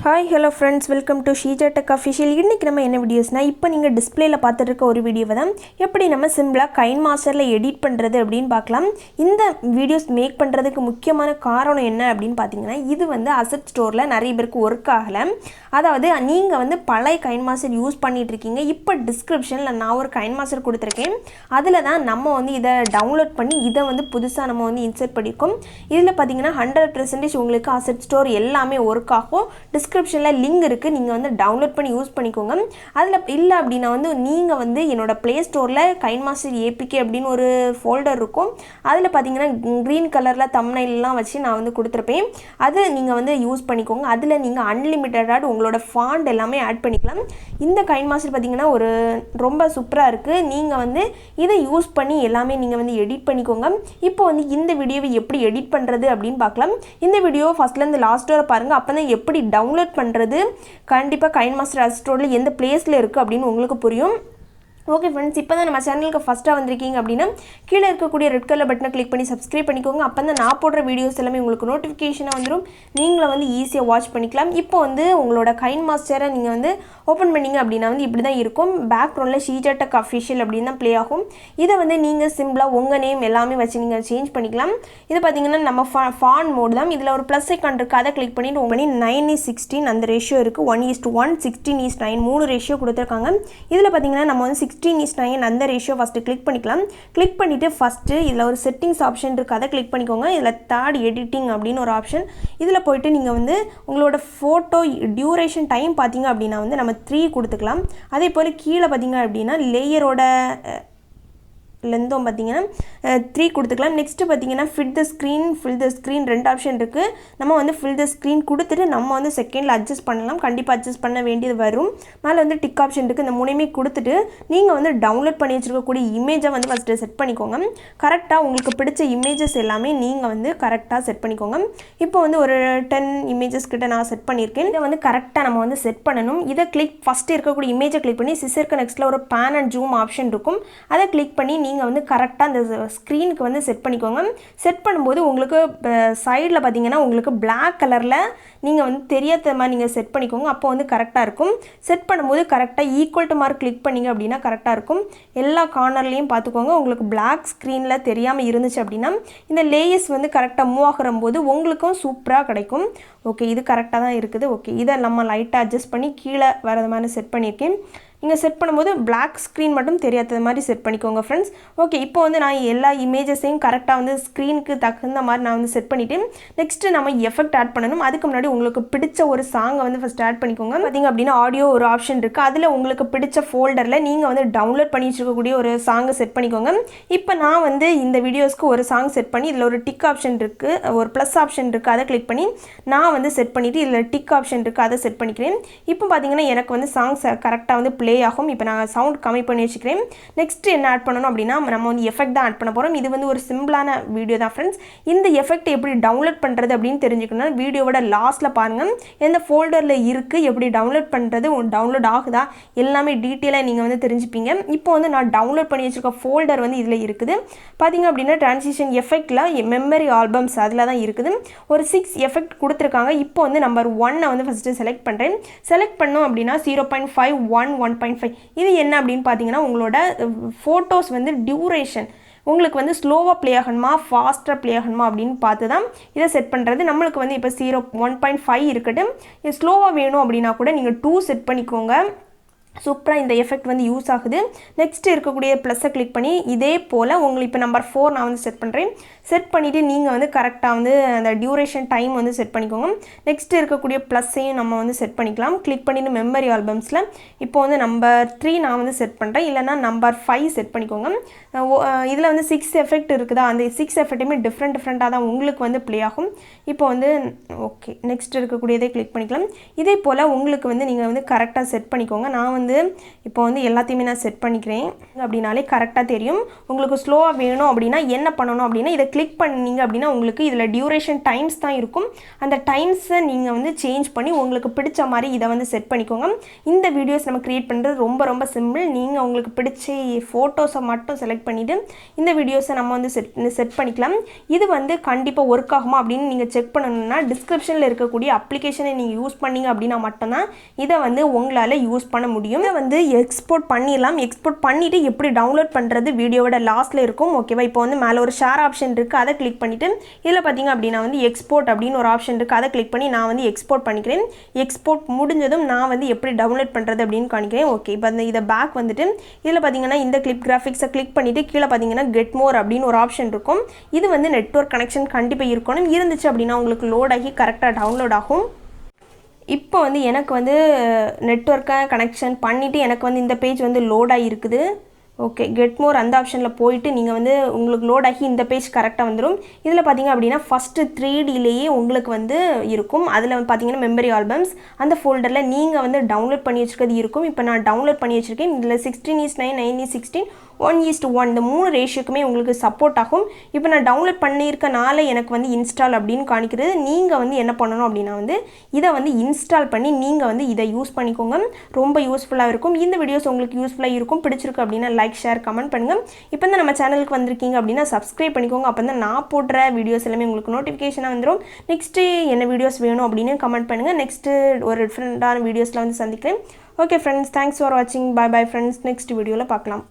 Hi, hello friends, welcome to Sheeja Tech Official. இன்னைக்கு நம்ம என்ன வீடியோஸ்னா இப்போ நீங்க டிஸ்ப்ளேல பார்த்துட்டு இருக்க ஒரு வீடியோவை தான் எப்படி நம்ம சிம்பிளா KineMasterல எடிட் பண்றது அப்படினு பார்க்கலாம். இந்த வீடியோஸ் மேக் பண்றதுக்கு முக்கியமான காரணம் என்ன அப்படினு பாத்தீங்கன்னா இது வந்து அசெட் ஸ்டோர்ல நிறைய பேருக்கு வர்க் ஆகல. அதாவது நீங்க வந்து பழைய KineMaster யூஸ் பண்ணிட்டு இருக்கீங்க. இப்போ டிஸ்கிரிப்ஷன்ல நான் ஒரு KineMaster கொடுத்திருக்கேன். அதுல தான் நம்ம வந்து இத டவுன்லோட் பண்ணி இத வந்து புதுசா நம்ம வந்து இன்சர்ட் பண்ணிருக்கோம். இதுல பாத்தீங்கன்னா 100% உங்களுக்கு அசெட் ஸ்டோர் எல்லாமே வர்க் ஆகும். டிஸ்கிரிப்ஷன்ல லிங்க் இருக்கு, நீங்க வந்து டவுன்லோட் பண்ணி யூஸ் பண்ணிக்கோங்க. அதுல இல்ல அப்படினா வந்து நீங்க வந்து என்னோட Play Storeல KineMaster APK அப்படினு ஒரு ஃபோல்டர் இருக்கும். அதுல பாத்தீங்கன்னா green கலர்ல thumbnail எல்லாம் வச்சு நான் வந்து கொடுத்திருப்பேன். அது நீங்க வந்து யூஸ் பண்ணிக்கோங்க. அதுல நீங்க அன்லிமிட்டடா உங்களோட ஃபாண்ட் எல்லாமே ஆட் பண்ணிக்கலாம். இந்த KineMaster பாத்தீங்கன்னா ஒரு ரொம்ப சூப்பரா இருக்கு. நீங்க வந்து இத யூஸ் பண்ணி எல்லாமே நீங்க வந்து எடிட் பண்ணிக்கோங்க. இப்போ வந்து இந்த வீடியோவை எப்படி எடிட் பண்றது அப்படினு பார்க்கலாம். இந்த வீடியோ ஃபர்ஸ்ட்ல இருந்து லாஸ்ட் வரை பாருங்க. அப்பதான் எப்படி டவுன்லோட் பண்றது கண்டிப்பா KineMaster அசெட் எந்த பிளேஸ்ல இருக்கு அப்படினு உங்களுக்கு புரியும். ஓகே फ्रेंड्स, இப்போதான் நம்ம சேனலுக்கு ஃபர்ஸ்டா வந்திருக்கீங்க அப்படினா கீழ இருக்கக்கூடிய ரெட் கலர் பட்டனை கிளிக் பண்ணி சப்ஸ்கிரைப் பண்ணிக்கோங்க. அப்பதான் நான் போடுற வீடியோஸ் எல்லாமே உங்களுக்கு நோட்டிஃபிகேஷனா வந்துரும். நீங்க வந்து ஈஸியா வாட்ச் பண்ணிக்கலாம். இப்போ வந்து உங்களோட KineMaster நீங்க வந்து ஓபன் பண்ணீங்க அப்படினா வந்து இப்படி தான் இருக்கும். பேக்ரவுண்ட்ல Sheeja Tech Official அப்படினு தான் ப்ளே ஆகும். இத வந்து நீங்க சிம்பிளா உங்க நேம் எல்லாமே வச்சு நீங்க சேஞ்ச் பண்ணிக்கலாம். இது பாத்தீங்கன்னா நம்ம ஃபாண்ட் மோட் தான். இதுல ஒரு ப்ளஸ் ஐகான் இருக்கு, அதை கிளிக் பண்ணிட்டு உங்க 9:16 அந்த ரேஷியோ இருக்கு. 1:1 16:9 மூணு ரேஷியோ கொடுத்திருக்காங்க. இதுல பாத்தீங்கன்னா நம்ம வந்து 16:9 அந்த ரேஷியோ ஃபர்ஸ்ட் கிளிக் பண்ணிக்கலாம். கிளிக் பண்ணிட்டு ஃபர்ஸ்ட் இதுல ஒரு செட்டிங்ஸ் ஆப்ஷன் இருக்கு, அதை கிளிக் பண்ணிக்கோங்க. இதுல தேர்ட் எடிட்டிங் அப்படினு ஒரு ஆப்ஷன். இதுல போய்ட்டு நீங்க வந்து உங்களோட போட்டோ டியூரேஷன் டைம் பாத்தீங்க அப்படினா வந்து நம்ம 3 கொடுத்துக்கலாம். அதே போல கீழ பாத்தீங்க அப்படினா லேயரோட லென்த்தும் பாத்தீங்கன்னா 3 கொடுத்துக்கலாம். நெக்ஸ்ட் பாத்தீங்கன்னா ஃபில் தி ஸ்கிரீன் ரெண்டு ஆப்ஷன் இருக்கு. நம்ம வந்து ஃபில் தி ஸ்கிரீன் கொடுத்துட்டு நம்ம வந்து செகண்ட்ல அட்ஜஸ்ட் பண்ணலாம். கண்டிப்பா அட்ஜஸ்ட் பண்ண வேண்டியது வரும். மேல வந்து டிக் ஆப்ஷன் இருக்கு. இந்த மூணையுமே கொடுத்துட்டு நீங்க வந்து டவுன்லோட் பண்ணி வச்சிருக்க கூடிய இமேஜை வந்து ஃபர்ஸ்ட் செட் பண்ணிக்கோங்க. கரெக்ட்டா உங்களுக்கு பிடிச்ச இமேजेस எல்லாமே நீங்க வந்து கரெக்ட்டா செட் பண்ணிக்கோங்க. இப்போ வந்து ஒரு 10 இமேजेस கிட்ட நான் செட் பண்ணிருக்கேன். இத வந்து கரெக்ட்டா நம்ம வந்து செட் பண்ணனும். இத கிளிக் ஃபர்ஸ்ட் இருக்க கூடிய இமேஜை கிளிக் பண்ணி சிசருக்கு நெக்ஸ்ட்ல ஒரு pan and zoom ஆப்ஷன் இருக்கும். அதை கிளிக் பண்ணி நீங்க வந்து கரெக்ட்டா அந்த ஸ்கிரீனுக்கு வந்து செட் பண்ணிக்கோங்க. செட் பண்ணும்போது உங்களுக்கு சைடுல பாத்தீங்கன்னா உங்களுக்கு Black கலர்ல நீங்க வந்து தெரியாத மாதிரி நீங்க செட் பண்ணிக்கோங்க. அப்போ வந்து கரெக்ட்டா இருக்கும். செட் பண்ணும்போது கரெக்ட்டா ஈக்குவல் டு மார்க் கிளிக் பண்ணீங்க அப்படினா கரெக்ட்டா இருக்கும். எல்லா கார்னர்லயும் பாத்துக்கோங்க. உங்களுக்கு Black ஸ்கிரீன்ல தெரியாம இருந்துச்சு அப்படினா இந்த லேயர்ஸ் வந்து கரெக்ட்டா மூவ் ஆகும்போது உங்களுக்கும் சூப்பரா கிடைக்கும். ஓகே, இது கரெக்ட்டா தான் இருக்குது. ஓகே, இத நம்ம லைட்டா அட்ஜஸ்ட் பண்ணி கீழ வரத மாதிரி செட் பண்ணிருக்கேன். நீங்க செட் பண்ணும்போது Black ஸ்கிரீன் மட்டும் தெரியாத மாதிரி செட் பண்ணிக்கோங்க फ्रेंड्स. ஓகே, இப்போ வந்து நான் எல்லா இமேजेसையும் கரெக்ட்டா வந்து ஸ்கிரீனுக்கு தகுந்த மாதிரி நான் வந்து செட் பண்ணிட்டேன். நெக்ஸ்ட் நம்ம எஃபெக்ட் ஆட் பண்ணனும். அதுக்கு முன்னாடி உங்களுக்கு பிடிச்ச ஒரு சாங் வந்து ஃபர்ஸ்ட் ஆட் பண்ணிக்கோங்க. பாத்தீங்க அப்படினா ஆடியோ ஒரு ஆப்ஷன் இருக்கு. அதுல உங்களுக்கு பிடிச்ச ஃபோல்டர்ல நீங்க வந்து டவுன்லோட் பண்ணி வச்சிருக்க கூடிய ஒரு சாங் செட் பண்ணிக்கோங்க. இப்போ நான் வந்து இந்த வீடியோஸ்க்கு ஒரு சாங் செட் பண்ணி இதுல ஒரு டிக் ஆப்ஷன் இருக்கு, ஒரு பிளஸ் ஆப்ஷன் இருக்கு, அதை கிளிக் பண்ணி நான் வந்து செட் பண்ணிட்டு இதுல டிக் ஆப்ஷன் இருக்கு, அதை செட் பண்ணிக்கிறேன். இப்போ பாத்தீங்கன்னா எனக்கு வந்து சாங்ஸ் கரெக்ட்டா வந்து ப்ளே ஆகும். இப்போ நான் சவுண்ட் கம்மி பண்ணி வச்சிக்கிறேன். நெக்ஸ்ட் என்ன ஆட் பண்ணனும் அப்படினா நம்ம வந்து எஃபெக்ட் தான் ஆட் பண்ண போறோம். இது வந்து ஒரு சிம்பிளான வீடியோ தான் फ्रेंड्स. இந்த எஃபெக்ட் எப்படி டவுன்லோட் பண்றது அப்படினு தெரிஞ்சுக்கணும்னா வீடியோவோட லாஸ்ட்ல பாருங்க. எந்த ஃபோல்டர்ல இருக்கு, எப்படி டவுன்லோட் பண்றது, டவுன்லோட் ஆகுதா எல்லாமே டீடைலா நீங்க வந்து தெரிஞ்சுப்பீங்க. இப்போ வந்து நான் டவுன்லோட் பண்ணி வச்சிருக்க ஃபோல்டர் வந்து இதுல இருக்குது. பாத்தீங்க அப்படினா ட்ரான்சிஷன் எஃபெக்ட்ல மெமரி ஆல்பம்ஸ் அதுல தான் இருக்குது. ஒரு 6 எஃபெக்ட் கொடுத்திருக்காங்க. இப்போ வந்து நம்பர் 1 வந்து ஃபர்ஸ்ட் செலக்ட் பண்றேன். செலக்ட் பண்ணோம் அப்படினா 0.5 1 1.5 இது என்ன அப்படினு பாத்தீங்கன்னா உங்களோட போட்டோஸ் வந்து டியூரேஷன் உங்களுக்கு வந்து ஸ்லோவா ப்ளே ஆகணுமா ஃபாஸ்டா ப்ளே ஆகணுமா அப்படினு பார்த்து தான் இத செட் பண்றது. நம்மளுக்கு வந்து இப்போ 1.5 இருக்கட்டும். இது ஸ்லோவா வேணும் அப்படினா கூட நீங்க 2 செட் பண்ணிக்கோங்க. சூப்பரா இந்த எஃபெக்ட் வந்து யூஸ் ஆகுது. நெக்ஸ்ட் இருக்கக்கூடிய பிளஸ் கிளிக் பண்ணி இதே போல உங்களுக்கு இப்போ நம்பர் 4 நான் வந்து செட் பண்றேன். செட் பண்ணிட்டு நீங்க வந்து கரெக்ட்டா வந்து அந்த டியூரேஷன் டைம் வந்து செட் பண்ணிக்கோங்க. நெக்ஸ்ட் இருக்கக்கூடிய பிளஸ்ஸையும் நம்ம வந்து செட் பண்ணிக்கலாம். கிளிக் பண்ணிட்டு மெமரி ஆல்பம்ஸ்ல இப்போ வந்து நம்பர் 3 நான் வந்து செட் பண்றேன். இல்லனா நம்பர் 5 செட் பண்ணிக்கோங்க. இதுல வந்து 6 எஃபெக்ட் இருக்குதா, அந்த 6 எஃபெக்ட்டுமே டிஃபரண்டா தான் உங்களுக்கு வந்து ப்ளே ஆகும். இப்போ வந்து ஓகே, நெக்ஸ்ட் இருக்கக்கூடியதை கிளிக் பண்ணிக்கலாம். இதே போல உங்களுக்கு வந்து நீங்க வந்து கரெக்ட்டா செட் பண்ணிக்கோங்க. நான் வந்து இப்போ வந்து எல்லாத்தையுமே நான் செட் பண்ணிக்கிறேன் அப்படினாலே கரெக்ட்டா தெரியும். உங்களுக்கு ஸ்லோவா வேணும் அப்படினா என்ன பண்ணனும் அப்படினா இத கிளிக் பண்ணீங்க அப்படின்னா உங்களுக்கு இதில் டியூரேஷன் டைம்ஸ் தான் இருக்கும். அந்த டைம்ஸை நீங்கள் வந்து சேஞ்ச் பண்ணி உங்களுக்கு பிடிச்ச மாதிரி இதை வந்து செட் பண்ணிக்கோங்க. இந்த வீடியோஸ் நம்ம க்ரியேட் பண்ணுறது ரொம்ப ரொம்ப சிம்பிள். நீங்கள் உங்களுக்கு பிடிச்ச ஃபோட்டோஸை மட்டும் செலக்ட் பண்ணிவிட்டு இந்த வீடியோஸை நம்ம வந்து செட் பண்ணிக்கலாம். இது வந்து கண்டிப்பாக ஒர்க் ஆகுமா அப்படின்னு நீங்கள் செக் பண்ணணும்னா டிஸ்கிரிப்ஷனில் இருக்கக்கூடிய அப்ளிகேஷனை நீங்கள் யூஸ் பண்ணீங்க அப்படின்னா மட்டும்தான் இதை வந்து உங்களால் யூஸ் பண்ண முடியும். இதை வந்து எக்ஸ்போர்ட் பண்ணிடலாம். எக்ஸ்போர்ட் பண்ணிவிட்டு எப்படி டவுன்லோட் பண்ணுறது வீடியோவோட லாஸ்ட்டில் இருக்கும். ஓகேவா? இப்போ வந்து மேலே ஒரு ஷேர் ஆப்ஷன் இருக்குது, அதை கிளிக் பண்ணிவிட்டு இதில் பார்த்தீங்க அப்படின்னா வந்து எக்ஸ்போர்ட் அப்படின்னு ஒரு ஆப்ஷன் இருக்குது, அதை கிளிக் பண்ணி நான் வந்து எக்ஸ்போர்ட் பண்ணிக்கிறேன். எக்ஸ்போர்ட் முடிஞ்சதும் நான் வந்து எப்படி டவுன்லோட் பண்ணுறது அப்படின்னு காணிக்கிறேன். ஓகே, இப்போ அந்த இதை பேக் வந்துட்டு இதில் பார்த்தீங்கன்னா இந்த கிளிப் கிராஃபிக்ஸை கிளிக் பண்ணிவிட்டு கீழே பார்த்தீங்கன்னா கெட் மோர் அப்படின்னு ஒரு ஆப்ஷன் இருக்கும். இது வந்து நெட்வொர்க் கனெக்ஷன் கண்டிப்பாக இருக்கணும். இருந்துச்சு அப்படின்னா உங்களுக்கு லோட் ஆகி கரெக்டாக டவுன்லோட் ஆகும். இப்போ வந்து எனக்கு வந்து நெட்வொர்க்கை கனெக்ஷன் பண்ணிவிட்டு எனக்கு வந்து இந்த பேஜ் வந்து லோட் ஆகி இருக்குது. ஓகே, கெட் மோர் அந்த ஆப்ஷனில் போயிட்டு நீங்கள் வந்து உங்களுக்கு லோட் ஆகி இந்த பேஜ் கரெக்டாக வந்துடும். இதில் பார்த்தீங்க அப்படின்னா ஃபஸ்ட்டு 3Dலேயே உங்களுக்கு வந்து இருக்கும். அதில் பார்த்தீங்கன்னா மெமரி ஆல்பம்ஸ் அந்த ஃபோல்டரில் நீங்கள் வந்து டவுன்லோட் பண்ணி வச்சுருக்கிறது இருக்கும். இப்போ நான் டவுன்லோட் பண்ணி வச்சுருக்கேன். இதில் 16:9, 9:16, 1:1 இந்த 3 ரேஷியோக்குமே உங்களுக்கு சப்போர்ட் ஆகும். இப்போ நான் டவுன்லோட் பண்ணியிருக்கனால எனக்கு வந்து இன்ஸ்டால் அப்படின்னு காணிக்கிறது. நீங்கள் வந்து என்ன பண்ணணும் அப்படின்னா வந்து இதை வந்து இன்ஸ்டால் பண்ணி நீங்கள் வந்து இதை யூஸ் பண்ணிக்கோங்க. ரொம்ப யூஸ்ஃபுல்லாக இருக்கும். இந்த வீடியோஸ் உங்களுக்கு யூஸ்ஃபுல்லாக இருக்கும். பிடிச்சிருக்கு அப்படின்னா லைக், ஷேர், கமெண்ட் பண்ணுங்கள். இப்போ தான் நம்ம சேனலுக்கு வந்திருக்கீங்க அப்படின்னா சப்ஸ்கிரைப் பண்ணிக்கோங்க. அப்போ தான் நான் போடுற வீடியோஸ் எல்லாமே உங்களுக்கு நோட்டிஃபிகேஷனாக வந்துடும். நெக்ஸ்ட்டு என்ன வீடியோஸ் வேணும் அப்படின்னு கமெண்ட் பண்ணுங்கள். நெக்ஸ்ட்டு ஒரு டிஃப்ரெண்ட்டான வீடியோஸில் வந்து சந்திக்கிறேன். ஓகே ஃப்ரெண்ட்ஸ், தேங்க்ஸ் ஃபார் வாட்சிங். Bye bye friends. நெக்ஸ்ட் வீடியோவில் பார்க்கலாம்.